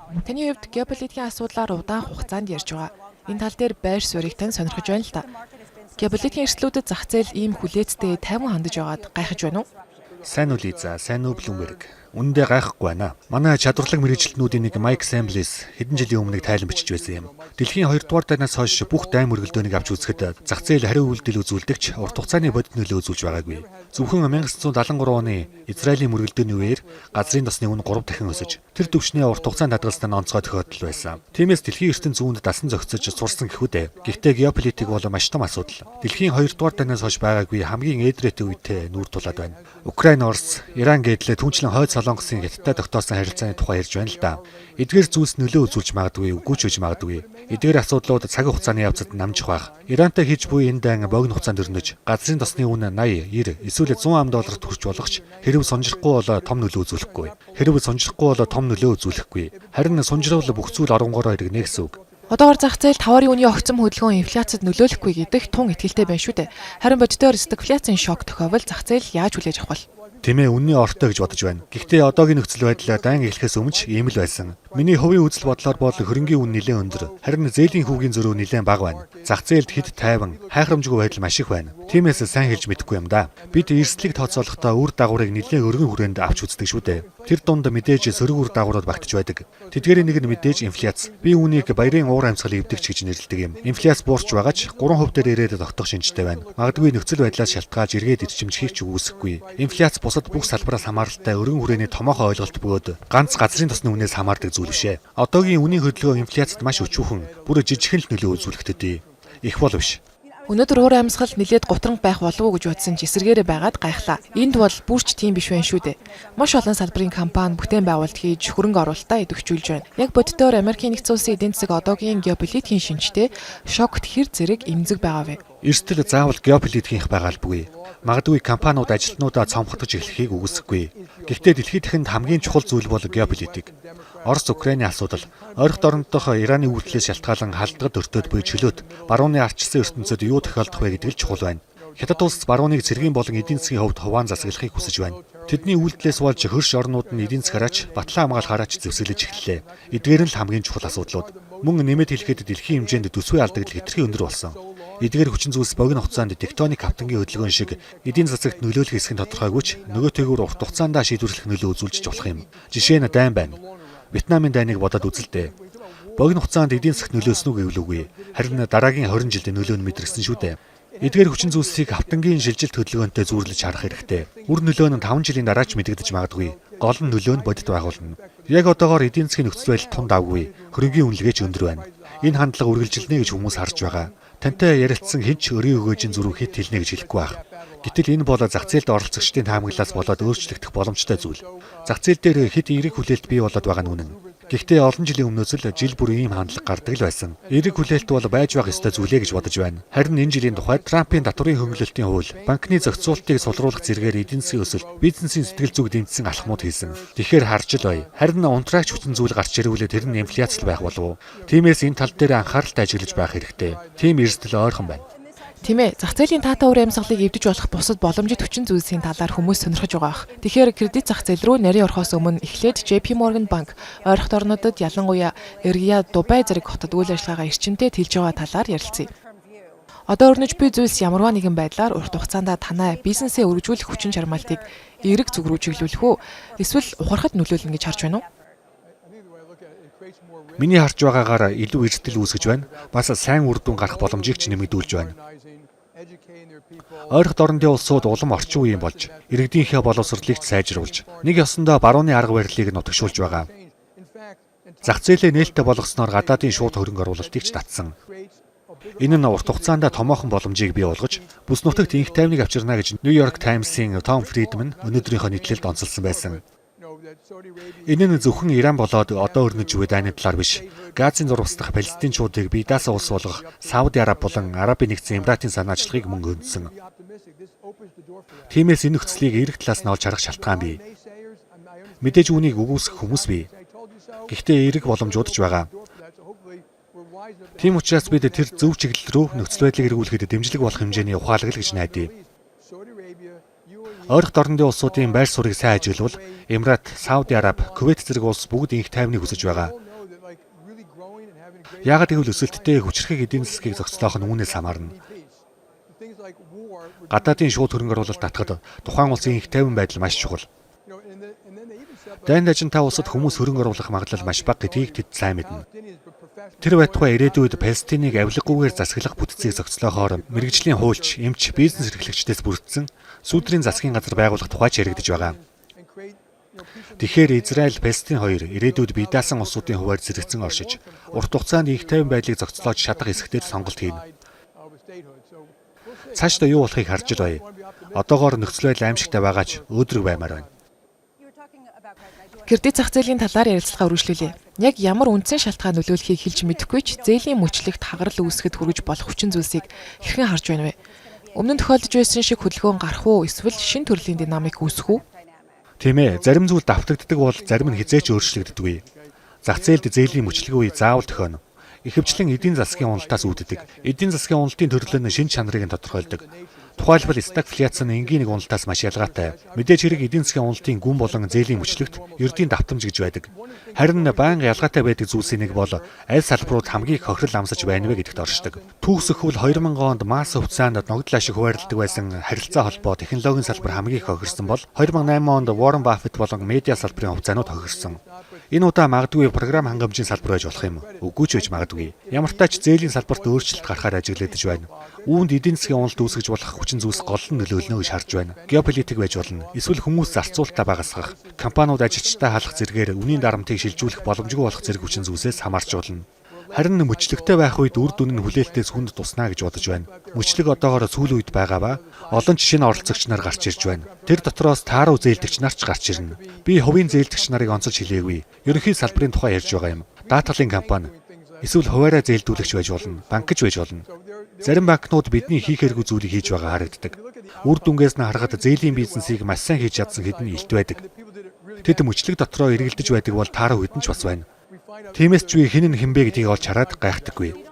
Таны хувьд геополитикийн асуудлаар удаан хугацаанд ярьж байгаа. Энэ тал дээр байр суурийг тань сонирхож байна л да. Геополитикийн эрсдлүүдэд зах зээл ийм хүлээцтэй тайван хандаж байгаад гайхаж байна уу? Сайн уу Лиза, сайн уу Блумберг. Үндэ гайхахгүй байна. Манай чадварлаг мэргэжилтнүүдийн нэг Майк Самблис хэдэн жилийн өмнө тайлан бичиж байсан юм. Дэлхийн 2 дугаар дайнаас хойш бүх дайн мөргөлдөөнийг авч үзэхэд зах зээл хариу үйлдэл үзүүлдэгч урт хугацааны бодит нөлөө үзүүлж байгаагүй. Зөвхөн 1973 оны Израилийн мөргөлдөөний үеэр газрын тосны үн 3 дахин өсөж тэр түвшний урт хугацаанд хадгалсан нь онцгой тохиолдол байсан. Тиймээс дэлхийн ертөнц зүүнд дасан зохицож сурсан гэхүүдээ. Гэхдээ геополитик бол маш том асуудал. Дэлхийн 2 дугаар дайнаас хойш байгаагүй хамгийн эдрээтэй үедээ нүүр тулаад байна. Украин, Орос, Иран гэдлээ түнчлэн хойд Солонгосын Хятадтай тогтоосон харилцааны тухай ярьж байна л да. Эдгээр зүйлс нөлөө үзүүлж магадгүй, үгүй ч үж магадгүй. Эдгээр асуудлууд цаг хугацааны явцад намжих байх. Ирантай хийж буй энэ дан богино хугацаанд өрнөж, газрын тосны үн 80, 90, эсвэл 100 ам долларт хүрч болох ч хэрв сунжрахгүй бол том нөлөө үзүүлэхгүй. Хэрв сунжрахгүй бол том нөлөө үзүүлэхгүй. Харин сунжрал бүх зүйл оронгороо иргэнэ гэсэн үг. Одоогор зах зээл таварын үний огцом хөдөлгөөн инфляцид нөлөөлөхгүй гэдэг тун итгэлтэй байна шүү дээ. Харин бодитоор стагфляцийн шок тохиовол зах зээл яаж хүлээж авах вэ? Тэмээ үнний ортой гэж бодож байна. Гэхдээ одоогийн нөхцөл байдал дайн эхлэхээс өмнө ийм л байсан. Миний хувийн үзэл бодлоор бол хөрөнгийн үн нэлээд өндөр. Харин зээлийн хүүгийн зөрүү нэлээд бага байна. Зах зээлд хэд тайван, хайхрамжгүй байдал маш их байна. Тиймээс сайн хэлж мэдэхгүй юм да. Бид эрсдлийг тооцоолохдоо үр дагаврыг нэлээд өргөн хүрээнд авч үздэг шүү дээ. Тэр дунд мэдээж сөрөг үр дагаврууд багтж байдаг. Тэдгээрийн нэг нь мэдээж инфляц. Би үүнийг баярын уур амьсгал эвдэгч гэж нэрлэдэг юм. Инфляц буурч байгаа ч 3% дээр ирээд тогтох шинжтэй байна. Магадгүй нөхцөл байдлаас шалтгаалж эргээд ирчимжихийг ч үгүйсэхгүй. Инфляц бусад бүх салбараас хамааралтай өргөн хүрээний томоохон ойлголт бөгөөд ганц газрын тосны үнээс хамаардаг зүйл бишээ. Одоогийн үнийн хөдөлгөөн инфляцид маш өчүүхэн, бүр жижигхэн л нөлөө үзүүлэхтэй. Их бол биш. Өнөөдөр уур амьсгал нэлээд гутранг байх болов уу гэж бодсон ч эсэргээрээ байгаад гайхлаа. Энд бол бүрч тийм биш байх шүү дээ. Маш олон салбарын компани бүтээн байгуулалт хийж хөрөнгө оруулалтаа идэвхжүүлж байна. Яг бодитоор Америкийн нэгдсэн улсын эдийн засаг одоогийн геополитикийн шинжтэй шокт хэр зэрэг эмзэг байгаа вэ? Эрсдэл заавал геополитикийнх байгаалгүй. Магадгүй компаниуд ажилтнуудаа цомхотож эхлэхийг үгүйсэхгүй. Гэхдээ дэлхийд дахинд хамгийн чухал зүйл бол геополитик. Орос Украиний асуудал, ойролт орнд дох Ираны үйлдэлээс шалтгаалan халдгад өртөөд буй чөлөөт барууны ардчилсан ертөнцид юу тохиолдох вэ гэдэг л чухал байна. Хятад улс барууныг цэргийн болон эдийн засгийн хувьд хуваан засаглахыг хүсэж байна. Тэдний үйлдэлээс болж хөрш орнууд нь эдийн засгаараач батлан хамгаалахаараач зэвсэглэж эхэллээ. Эдгээр нь л хамгийн чухал асуудлууд. Мөн нэмэт хэлэхэд дэлхийн хэмжээнд төсвийн алдагдал хэтэрхий өндөр болсон. Эдгээр хүчин зүйлс богино хугацаанд тектоник хавтангийн хөдөлгөөн шиг эдийн засагт нөлөөлөх хэсэг нь тодорхойгүй ч нөгөөтэйгүр урт хугацаанд шийдвэрлэх нөлөө үзүүлж болох юм. Жишээ нь дайн байна. Вьетнамын дайныг бодоод үзэлтэй. Богино хугацаанд эдийн засагт нөлөөсөн үг гэвлүүгүй. Харин дараагийн 20 жилд нөлөө нь мэдрэгсэн шүү дээ. Эдгээр хүчин зүйлсийг хавтангийн шилжилт хөдөлгөөнтэй зүүрлэж харах хэрэгтэй. Үр нөлөө нь 5 жилийн дараач мэдэгдэж магадгүй. Гол нь нөлөө нь бодит байгуулна. Яг одоогоор эдийн засгийн нөхцөл байдал тунд авгүй. Хөрөнгийн үнэлгээч өндөр байна. Энэ хандлага үргэлжилнэ гэж хүмүүс харж байгаа. Тантай ярилцсан хэн ч өрийн өгөөжийн зүрх хэд хэлнэ гэж хэлэхгүй байх. Гэтэл энэ бол зах зээлд оролцогчдын таамаглалаас болоод өөрчлөгдөх боломжтой зүйл. Зах зээл дээр хэд эерэг хүлээлт бий болоод байгаа нь үнэн. Гэхдээ олон жилийн өмнөөс л жил бүр ийм хандлага гардаг л байсан. Эерэг хүлээлт бол байж байх ёстой зүйлээ гэж бодож байна. Харин энэ жилийн тухайд Трампын татварын хөнгөлөлтийн хууль, банкны зохицуултыг сулруулах зэргээр эдийн засгийн өсөлт, бизнесийн сэтгэл зүг дэмжсэн алхмууд хийсэн. Тэгэхээр харж л бай. Харин унтраагч хүчин зүйл гарч ирвэл тэр нь инфляц л байх болов уу? Тиймээс энэ тал дээр анхааралтай ажиллаж байх хэрэгтэй. Тийм эрсдэл ойрхон байна. Тийм ээ, зах зээлийн таатай уур амьсгалыг эвдэж болох бусад боломжит хүчин зүйлсийн талаар хүмүүс сонирхож байгаа бах. Тэгэхээр кредит зах зээл рүү нарийн орохоос өмнө эхлээд JP Morgan банк ойролт орнуудад ялангуяа Рияд, Дубай зэрэг хотод үйл ажиллагаагаа эрчимтэй тэлж байгаа талаар ярилцъя. Одоо өрнөж буй зүйлс ямарваа нэгэн байдлаар урт хугацаанд танай бизнесээ өргөжүүлэх хүчин чармаалтыг эерэг зүг рүү чиглүүлэх үү? Эсвэл ухаархад нөлөөлнө гэж харж байна уу? Миний харж байгаагаар илүү эрсдэл үүсгэж байна. Бас сайн үр дүн гарах боломжийг ч нэмэгдүүлж байна. Ойролт орнын улсууд улам орчин үеийн болж, иргэдийнхээ боловсролыг сайжруулж, нэг ёсондоо барууны арга барилыг нутагшуулж байгаа. Зах зээлээ нээлттэй болгосноор гадаадын шууд хөрөнгө оруулалтыг ч татсан. Энэ нь урт хугацаанд томоохон боломжийг бий болгож, бүс нутагт инх тайвныг авчирна гэж New York Times-ийн Том Фридман өнөөдрийнхөө нийтлэлд онцолсон байсан. Энэ нь зөвхөн Иран болоод одоо өрнөж буй дайны талаар биш. Газрын зурвас дахь Палестинчуудыг бие даасан улс болгох Сауди Араб болон Арабын нэгдсэн Эмиратын санаачлагыг мөн хөндөсөн. Тиймээс энэ нөхцөлийг эерэг талаас нь олж харах шалтгаан бий. Мэдээж үүнийг үгүйсгэх хүмүүс бий. Гэхдээ эерэг боломжууд ч байгаа. Тийм учраас бид тэр зөв чиглэл рүү нөхцөл байдлыг эргүүлэхэд дэмжлэг болох хэмжээний ухаалаг л гэж найдаа. Ойролт орнын улсуудын байр суурийг сайн ажиглавал Эмират, Сауди Араб, Кувейт зэрэг улс бүгд инх тайвныг хүсэж байгаа. Яагаад гэвэл өсөлттэй хүчрхэг эдийн засгийг зохицлоох нь үүнээс хамаарна. Гадаадын шууд хөрөнгө оруулалт татахад тухайн улсын их тайван байдал маш чухал. Дайнд ажинтай улсад хүмүүс хөрөнгө оруулах магадлал маш бага гэдгийг тэд сайн мэднэ. Тэр байтугай ирээдүйд Палестиныг авилгагүйгээр засаглах бүтцийг зохицлоохоор мэрэгжлийн хуульч, эмч, бизнес эрхлэгчдээс бүрдсэн сүүдрийн засгийн газар байгуулах тухай яригдж байгаа. Тэгэхээр Израиль, Палестин хоёр ирээдүйд бие даасан улсуудын хуваар зэрэгцэн оршиж, урт хугацаанд их тайван байдлыг зохицлоож чадах эсэгтэй сонголт хийнэ. Цаашдаа юу болохыг харж л бай. Одоогоор нөхцөл байдал аимшигтай байгаа ч өөдрөг баймаар байна. Кредит зах зээлийн талаар ярилцлага үргэлжлүүлээ. Яг ямар үндсэн шалтгаан нөлөөлөхийг хэлж мэдэхгүй ч зээлийн мөчлөгт хагарал үүсгэхэд хүрэж болох хүчин зүйлсийг хэрхэн харж байна вэ? Өмнө нь тохиолдож байсан шиг хөдөлгөөн гарах уу, эсвэл шинэ төрлийн динамик үүсэх үү? Тийм ээ, зарим зүйл давтагддаг бол зарим нь хизээч өөрчлөгддөггүй. Зах зээлд зээлийн мөчлөг үе заавал тохионо. Ихэвчлэн эдийн засгийн уналтаас үүддэг. Эдийн засгийн уналтын төрлөл нь шинэ чанарыг тодорхойлдог. Тухайлбал стагфляц нь энгийн нэг уналтаас маш ялгаатай. Мэдээж хэрэг эдийн засгийн уналтын гүн болон зээлийн мөчлөгт ердийн давтамж гэж байдаг. Харин байнга ялгаатай байдаг зүйлсийн нэг бол аль салбарууд хамгийн их хохирол амсаж байна вэ гэдэгт оршдог. Түүхсэхвэл 2000 онд масс хувьцаанд ногдлоо шиг хуваарлдаг байсан харилцаа холбоо технологийн салбар хамгийн их хохирсон бол 2008 онд Warren Buffett болон медиа салбарын хувьцаанууд хохирсон. Энэ удаа магадгүй програм хангамжийн салбар байж болох юм. Үгүй ч байж магадгүй. Ямар ч тач зээлийн салбарт өөрчлөлт гарахаар ажиглагдаж байна. Үүнд эдийн засгийн уналт үүсгэж болох хүчин зүйлс гол нь нөлөөлнө гэж харж байна. Геополитик байж болно. Эсвэл хүмүүс зарцуулалтаа багасгах, компаниуд ажилчдаа халах зэргээр үнийн дарамтыг шилжүүлэх боломжгүй болох зэрэг хүчин зүйлсээс хамаарч болно. Харин мөчлөгтэй байх үед үр дүн нь хүлээлтээс хүнд туснаа гэж бодож байна. Мөчлөг одоогоор сүүлийн үед байгаа ба олон жишээ нь оролцогч нар гарч ирж байна. Тэр дотроос тааруу зээлдэгч нар ч гарч ирнэ. Би хувийн зээлдэгч нарыг онцолж хэлээгүй. Ерөнхий салбарын тухай ярьж байгаа юм. Даатгалын компани, эсвэл хуваарай зээлдүүлэгч байж болно, банкч байж болно. Зарим банкнууд бидний хийх хэрэггүй зүйлийг хийж байгаа харагддаг. Үр дүнгээс нь харахад зээлийн бизнесийг маш сайн хийж чадсан хэдэн илт байдаг. Тэд мөчлөг дотроо эргэлдэж байдаг бол тааруу хэдэн ч бас байна. Тиймээс ч би хэн нь хинбэ гэдгийг олж хараад гайхдаггүй.